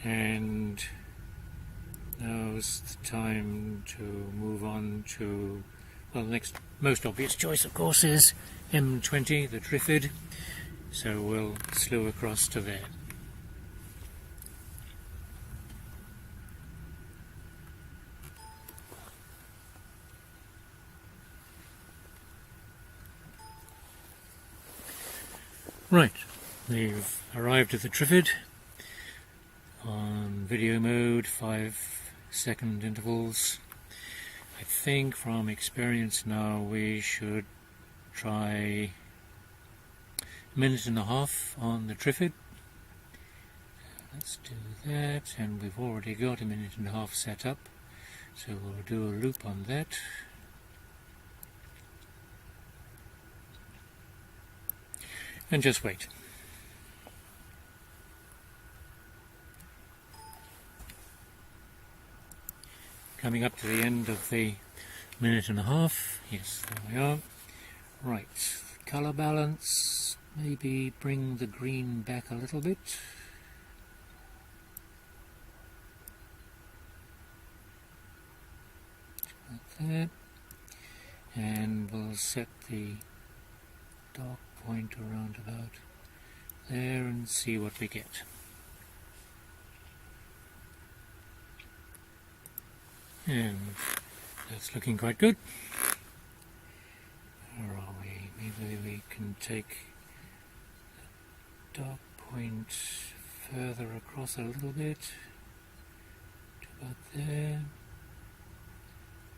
And now's the time to move on to, well, the next most obvious choice of course is M20, the Trifid, so we'll slew across to there. Right, we've arrived at the Trifid on video mode, 5-second intervals. I think from experience now we should try a minute and a half on the Trifid. Let's do that, and we've already got a minute and a half set up, so we'll do a loop on that. And just wait. Coming up to the end of the minute and a half. Yes, there we are. Right, colour balance. Maybe bring the green back a little bit. Like that. And we'll set the dark point around about there and see what we get. And that's looking quite good. Where are we? Maybe we can take the dark point further across a little bit to about there.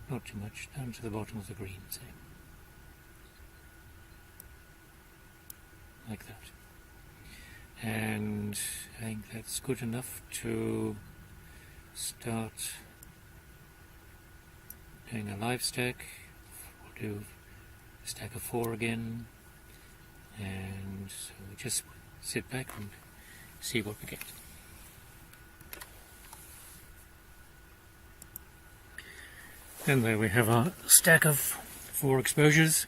Not too much, down to the bottom of the green, say. Like that. And I think that's good enough to start doing a live stack. We'll do a stack of 4 again, and so we just sit back and see what we get. And there we have our stack of 4 exposures.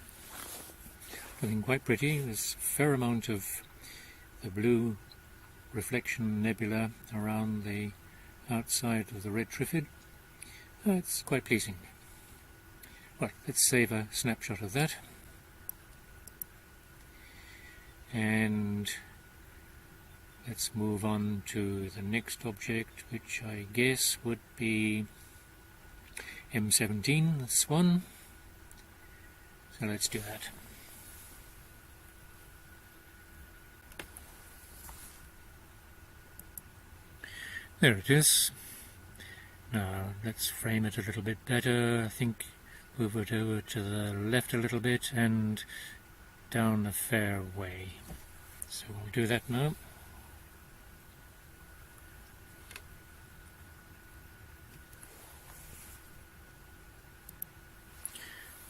Looking quite pretty. There's a fair amount of the blue reflection nebula around the outside of the red Trifid. It's quite pleasing. Right, let's save a snapshot of that. And let's move on to the next object, which I guess would be M17, this one. So let's do that. There it is. Now let's frame it a little bit better. I think move it over to the left a little bit and down a fair way. So we'll do that now.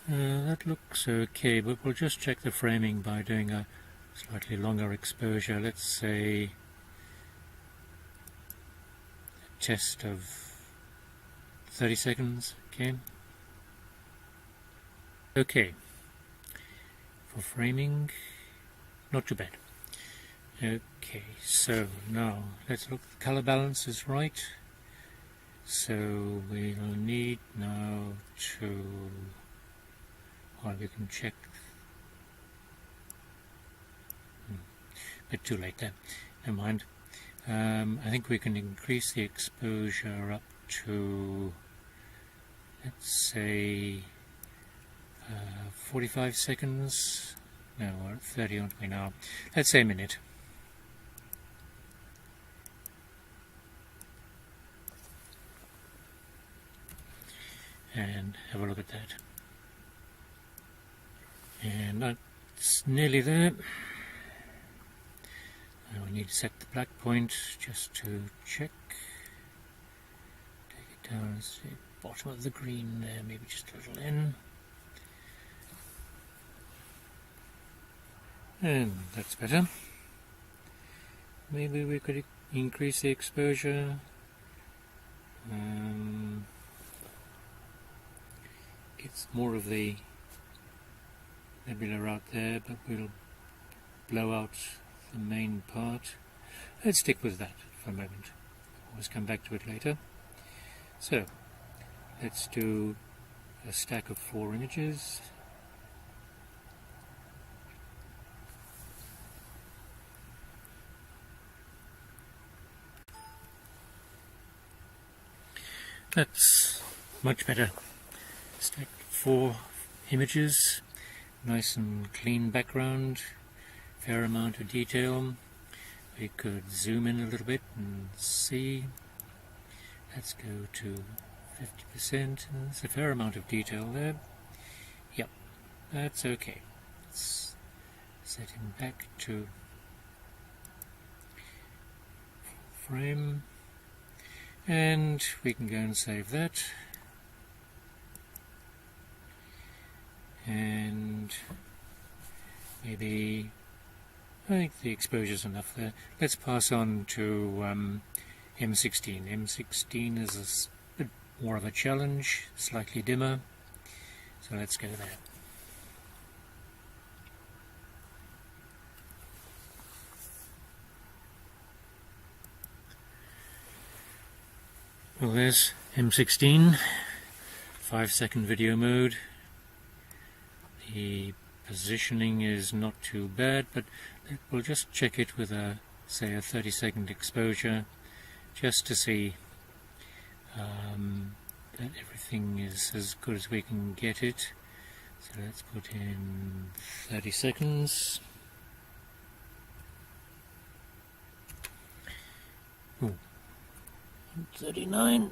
That looks okay, but we'll just check the framing by doing a slightly longer exposure. Let's say a test of 30 seconds, okay? Okay, for framing, not too bad. Okay, so now let's look, the colour balance is right. So we'll need now to, well, we can check, a bit too late there, never mind. I think we can increase the exposure up to, let's say, 45 seconds. No, we're at 30, aren't we now? Let's say a minute. And have a look at that. And that's nearly there. Now we need to set the black point just to check. Take it down to the bottom of the green there, maybe just a little in. And that's better. Maybe we could increase the exposure. Get more of the nebula out there, but we'll blow out the main part. Let's stick with that for a moment. always come back to it later. So let's do a stack of 4 images. That's much better. Stack 4 images, nice and clean background, fair amount of detail. We could zoom in a little bit and see. Let's go to 50%. There's a fair amount of detail there. Yep, that's okay. Let's set him back to frame. And we can go and save that. And maybe, I think the exposure's enough there. Let's pass on to M16. M16 is a bit more of a challenge, slightly dimmer. So let's go there. Well, there's M16, 5-second video mode. The positioning is not too bad, but we'll just check it with a, say, a 30-second exposure, just to see that everything is as good as we can get it. So let's put in 30 seconds. Ooh. 39.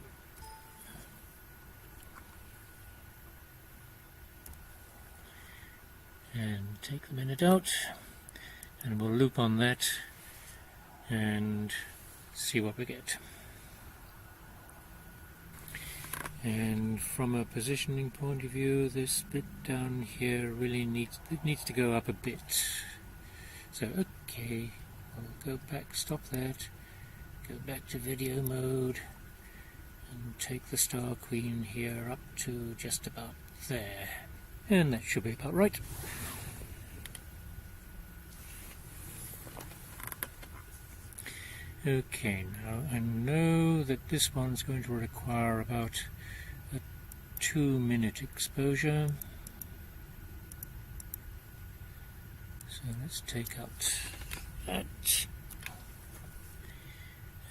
And take the minute out, and we'll loop on that and see what we get. And from a positioning point of view, this bit down here really needs to go up a bit. So okay, we'll go back, stop that. Go back to video mode and take the Star Queen here up to just about there, and that should be about right. Okay, now I know that this one's going to require about a 2-minute exposure, so let's take out that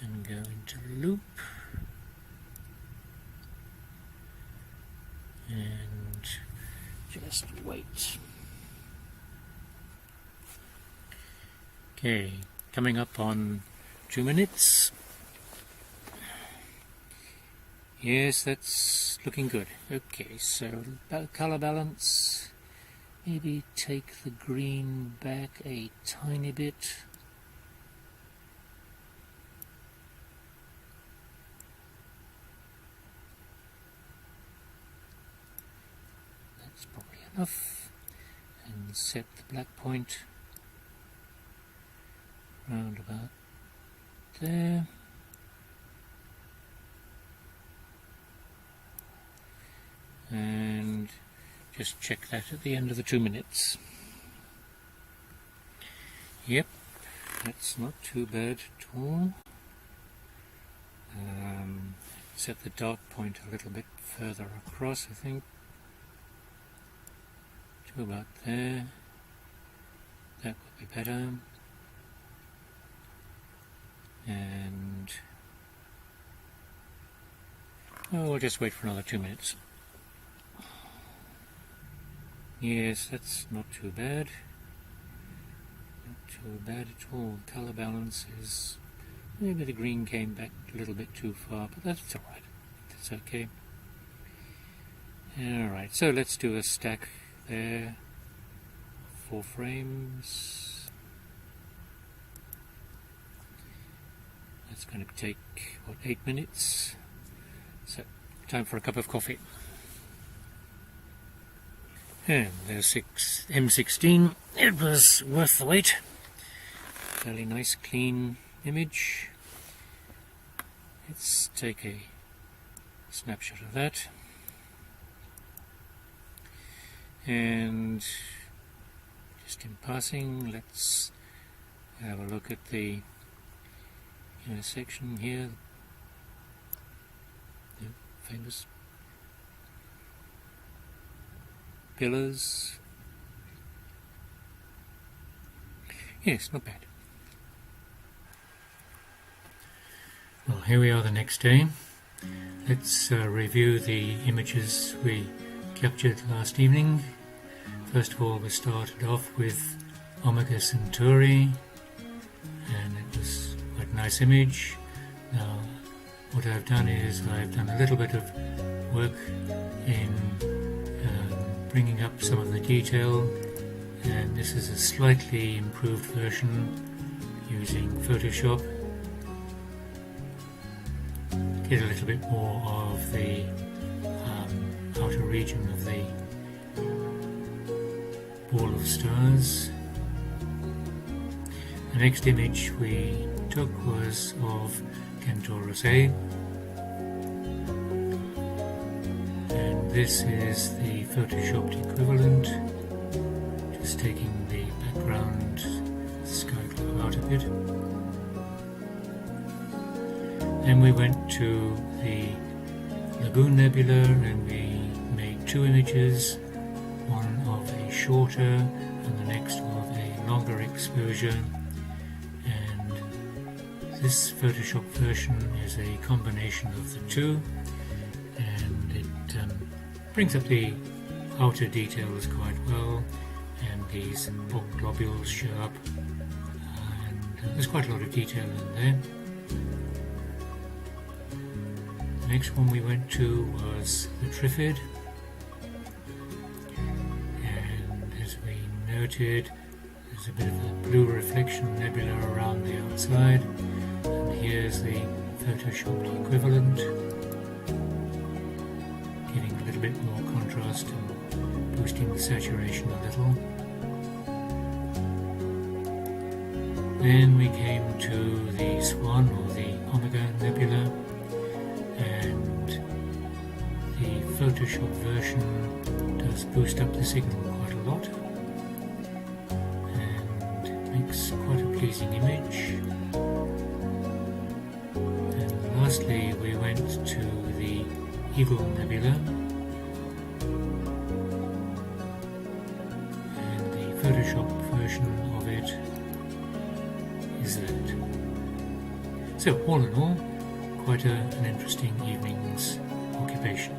and go into loop, and just wait. Okay, coming up on 2 minutes. Yes, that's looking good. Okay, so color balance, maybe take the green back a tiny bit. Probably enough, and set the black point round about there, and just check that at the end of the 2 minutes. Yep, that's not too bad at all. Set the dark point a little bit further across, I think. To about there. That would be better. And we'll just wait for another 2 minutes. Yes, that's not too bad. Not too bad at all. Color balance is, maybe the green came back a little bit too far, but that's alright. That's okay. Alright, so let's do a stack there, 4 frames. That's going to take, what, 8 minutes? So, time for a cup of coffee. And there's M16. It was worth the wait. Fairly nice, clean image. Let's take a snapshot of that. And just in passing, let's have a look at the intersection here, famous. Pillars. Yes, not bad. Well, here we are the next day. Let's review the images we captured last evening. First of all, we started off with Omega Centauri, and it was quite a nice image. Now, what I've done is I've done a little bit of work in bringing up some of the detail, and this is a slightly improved version using Photoshop. Get a little bit more of the outer region of the ball of stars. The next image we took was of Centaurus A, and this is the photoshopped equivalent, just taking the background sky glow out a bit. Then we went to the Lagoon Nebula and we made two images, one of a shorter and the next of a longer exposure, and this Photoshop version is a combination of the two, and it brings up the outer details quite well, and these bulk globules show up, and there's quite a lot of detail in there. The next one we went to was the Trifid, and as we noted, there's a bit of a blue reflection nebula around the outside, and here's the photoshopped equivalent, giving a little bit more contrast and boosting the saturation a little. Then we came to the Swan, or the Omega Nebula, and the Photoshop version does boost up the signal quite a lot and makes quite a pleasing image. And lastly we went to the Eagle Nebula, and the Photoshop version of it is that. So all in all, quite an interesting evening's occupation.